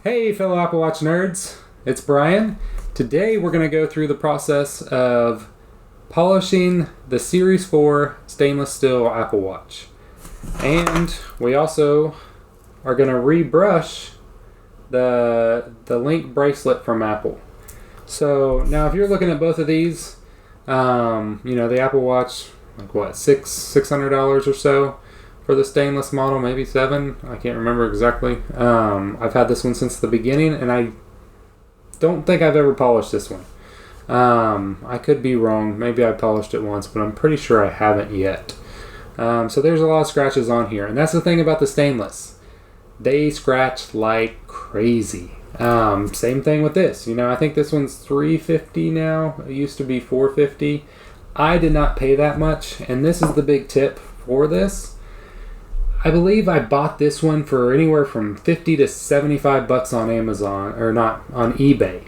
Hey fellow Apple Watch nerds, it's Brian. Today we're going to go through the process of polishing the Series 4 stainless steel Apple Watch. And we also are going to rebrush the Link bracelet from Apple. So now if you're looking at both of these, the Apple Watch, like what, $600 or so for the stainless model, maybe $7. I can't remember exactly. I've had this one since the beginning, and I don't think I've ever polished this one. I could be wrong. Maybe I polished it once, but I'm pretty sure I haven't yet. So there's a lot of scratches on here, and that's the thing about the stainless. They scratch like crazy. Same thing with this. I think this one's $350 now. It used to be $450. I did not pay that much, and this is the big tip for this. I believe I bought this one for anywhere from $50 to $75 on Amazon, or not, on eBay.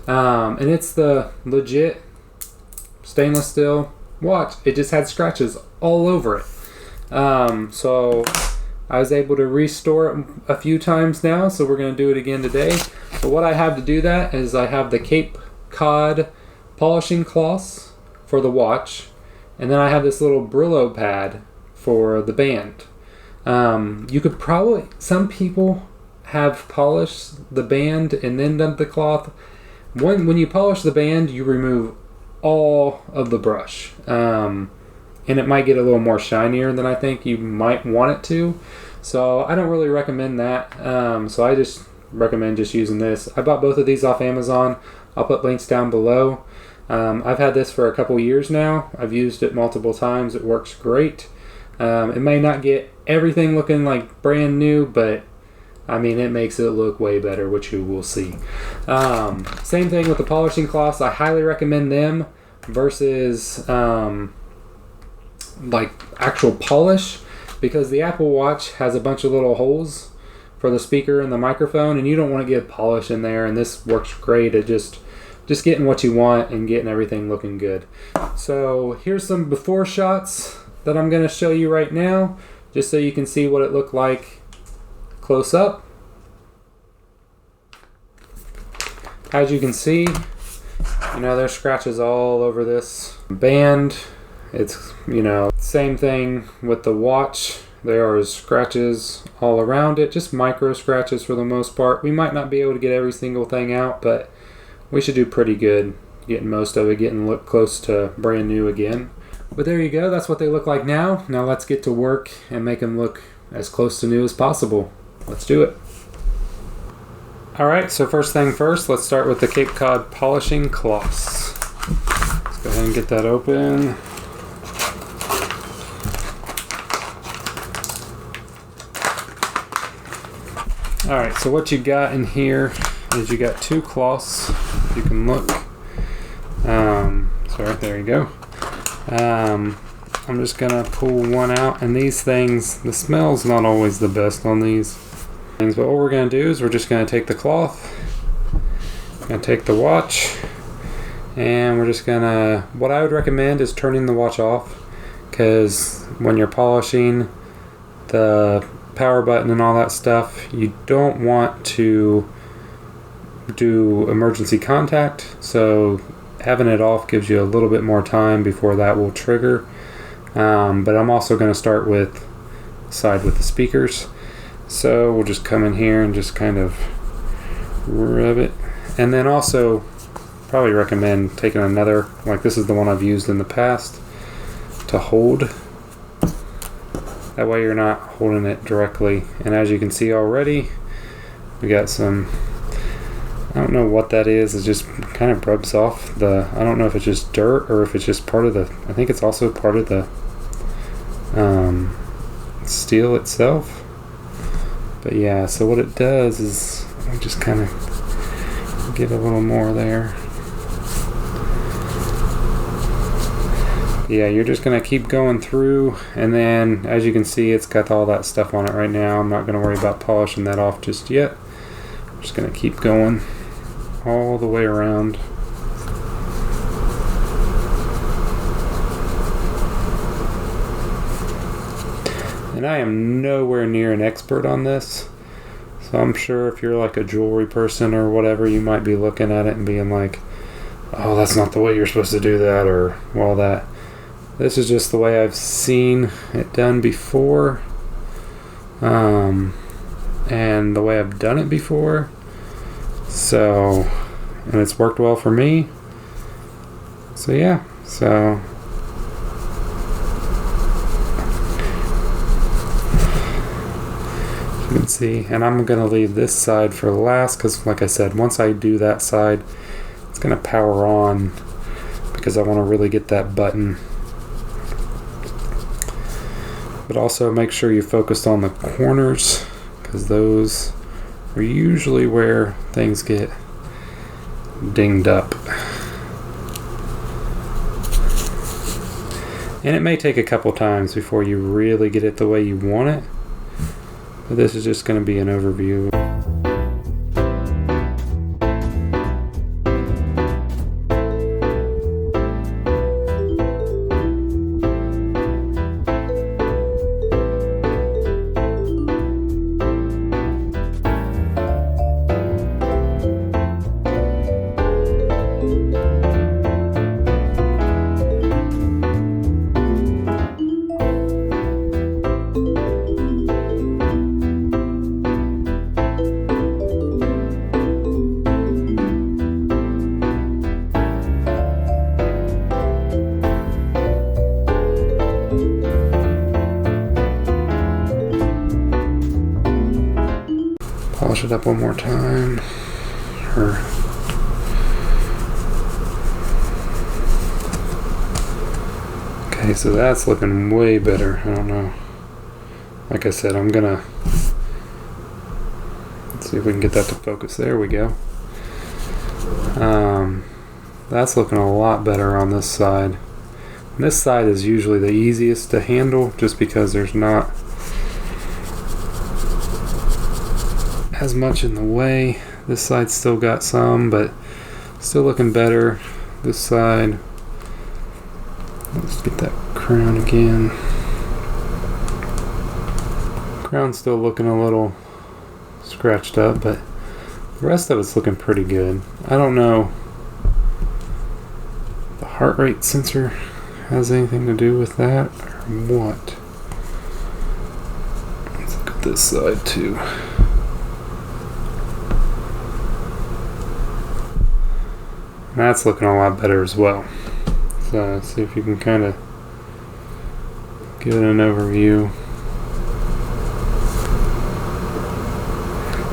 And it's the legit stainless steel watch. It just had scratches all over it. So I was able to restore it a few times now, so we're going to do it again today. But what I have to do that is I have the Cape Cod polishing cloths for the watch, and then I have this little Brillo pad for the band. You could probably, some people have polished the band and then done the cloth. When you polish the band, you remove all of the brush, and it might get a little more shinier than I think you might want it to. So I don't really recommend that. So I just recommend just using this. I bought both of these off Amazon. I'll put links down below. I've had this for a couple years now. I've used it multiple times. It works great. It may not get everything looking like brand new, but I mean, it makes it look way better, which you will see. Same thing with the polishing cloths. I highly recommend them versus like actual polish, because the Apple Watch has a bunch of little holes for the speaker and the microphone, and you don't want to get polish in there, and this works great at just getting what you want and getting everything looking good. So here's some before shots that I'm going to show you right now, just so you can see what it looked like close up. As you can see, there's scratches all over this band. It's, same thing with the watch. There are scratches all around it, just micro scratches for the most part. We might not be able to get every single thing out, but we should do pretty good getting most of it, getting look close to brand new again. But there you go, that's what they look like now. Now let's get to work and make them look as close to new as possible. Let's do it. Alright, so first thing first, let's start with the Cape Cod polishing cloths. Let's go ahead and get that open. Alright, so what you got in here is you got two cloths. You can look. Sorry, there you go. I'm just gonna pull one out, and these things, the smell's not always the best on these things, but what we're gonna do is we're just gonna take the cloth, gonna take the watch, and we're just gonna, what I would recommend is turning the watch off, because when you're polishing the power button and all that stuff, you don't want to do emergency contact, so having it off gives you a little bit more time before that will trigger. But I'm also going to start with side with the speakers. So we'll just come in here and just kind of rub it. And then also probably recommend taking another, like this is the one I've used in the past, to hold. That way you're not holding it directly. And as you can see already, we got some, I don't know what that is. It just kind of rubs off the, I don't know if it's just dirt or if it's just part of the, I think it's also part of the steel itself. But yeah, so what it does is I just kind of get a little more there. Yeah, you're just going to keep going through, and then as you can see, it's got all that stuff on it right now. I'm not going to worry about polishing that off just yet. I'm just going to keep going all the way around. And I am nowhere near an expert on this, So I'm sure if you're like a jewelry person or whatever, you might be looking at it and being like, oh, that's not the way you're supposed to do that, or well, that. This is just the way I've seen it done before, and the way I've done it before. So, and it's worked well for me. So yeah, so you can see, and I'm gonna leave this side for last because, like I said, once I do that side, it's gonna power on because I want to really get that button. But also make sure you focus on the corners because those are usually where things get dinged up. And it may take a couple times before you really get it the way you want it. But this is just going to be an overview. Polish it up one more time. Okay, so that's looking way better. I don't know. Like I said, I'm gonna let's see if we can get that to focus. There we go. That's looking a lot better on this side. And this side is usually the easiest to handle just because there's not as much in the way. This side's still got some, but still looking better. This side, let's get that crown again. Crown's still looking a little scratched up, but the rest of it's looking pretty good. I don't know if the heart rate sensor has anything to do with that or what. Let's look at this side too. That's looking a lot better as well. So let's see if you can kind of give it an overview.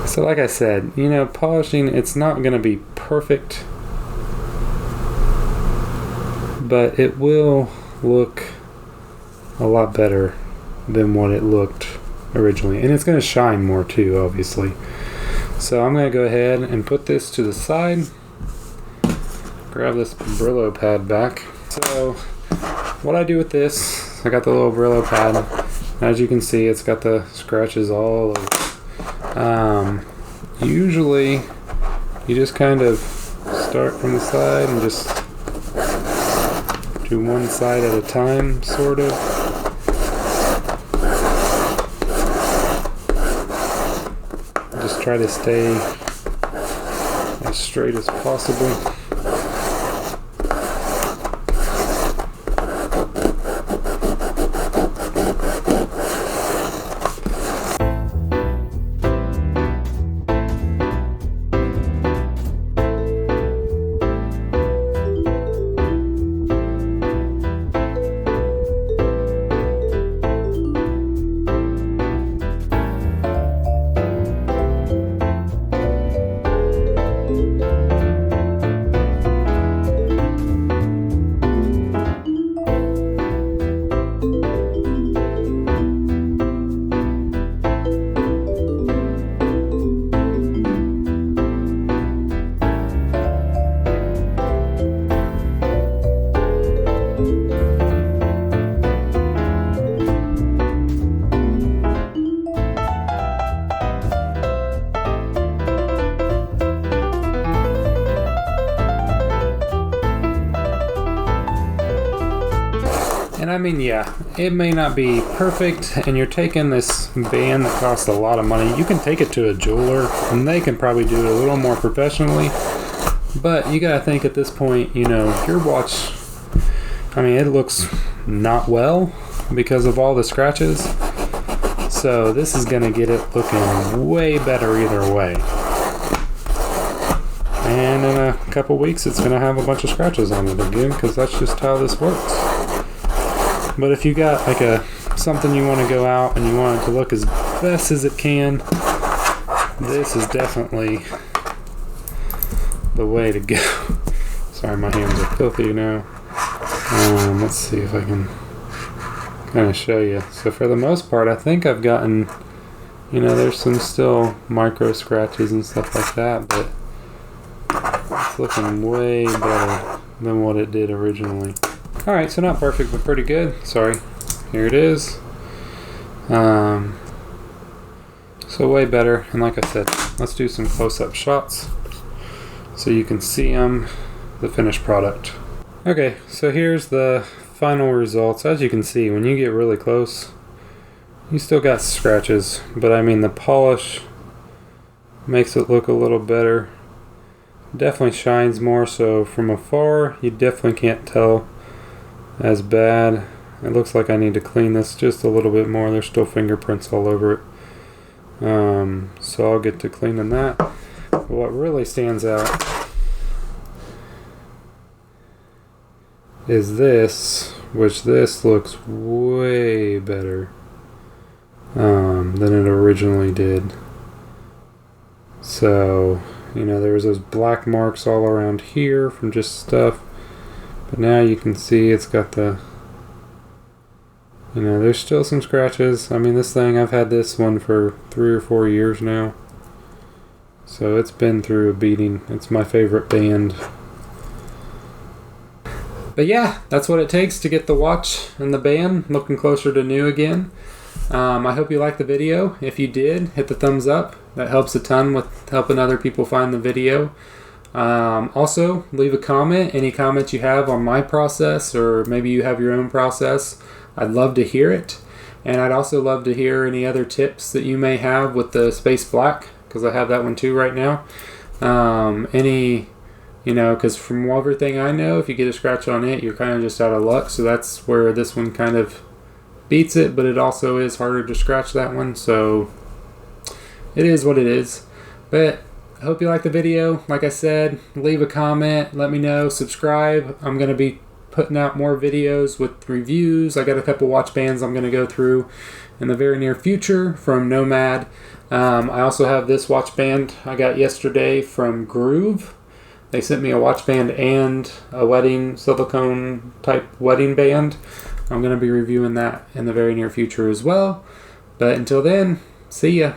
So like I said, you know, polishing, it's not going to be perfect, but it will look a lot better than what it looked originally. And it's going to shine more too, obviously. So I'm going to go ahead and put this to the side. Grab this Brillo pad back. So what I do with this, I got the little Brillo pad. As you can see, it's got the scratches all over. Usually you just kind of start from the side and just do one side at a time, sort of. Just try to stay as straight as possible. And I mean, yeah, it may not be perfect, and you're taking this band that costs a lot of money. You can take it to a jeweler, and they can probably do it a little more professionally. But you gotta think at this point, you know, your watch, I mean, it looks not well because of all the scratches. So this is gonna get it looking way better either way. And in a couple weeks, it's gonna have a bunch of scratches on it again, because that's just how this works. But if you got like something you want to go out and you want it to look as best as it can, this is definitely the way to go. Sorry, my hands are filthy now. Let's see if I can kind of show you. So for the most part, I think I've gotten, you know, there's some still micro scratches and stuff like that, but it's looking way better than what it did originally. Alright, so not perfect, but pretty good. Sorry. Here it is. So way better. And like I said, let's do some close-up shots so you can see the finished product. Okay, so here's the final results. As you can see, when you get really close, you still got scratches, but I mean the polish makes it look a little better. Definitely shines more, so from afar you definitely can't tell as bad. It looks like I need to clean this just a little bit more. There's still fingerprints all over it. So I'll get to cleaning that. But what really stands out is this, which this looks way better than it originally did. So, you know, there was those black marks all around here from just stuff. But now you can see it's got the, you know, there's still some scratches. I mean, this thing, I've had this one for 3 or 4 years now. So it's been through a beating. It's my favorite band. But yeah, that's what it takes to get the watch and the band looking closer to new again. I hope you liked the video. If you did, hit the thumbs up. That helps a ton with helping other people find the video. Also, leave a comment, any comments you have on my process, or maybe you have your own process. I'd love to hear it. And I'd also love to hear any other tips that you may have with the Space Black, because I have that one too right now. You know, because from everything I know, if you get a scratch on it, you're kind of just out of luck. So that's where this one kind of beats it, but it also is harder to scratch that one. So it is what it is. But I hope you liked the video. Like I said, leave a comment, let me know, subscribe. I'm going to be putting out more videos with reviews. I got a couple watch bands I'm going to go through in the very near future from Nomad. I also have this watch band I got yesterday from Groove. They sent me a watch band and a wedding silicone type wedding band. I'm going to be reviewing that in the very near future as well. But until then, see ya.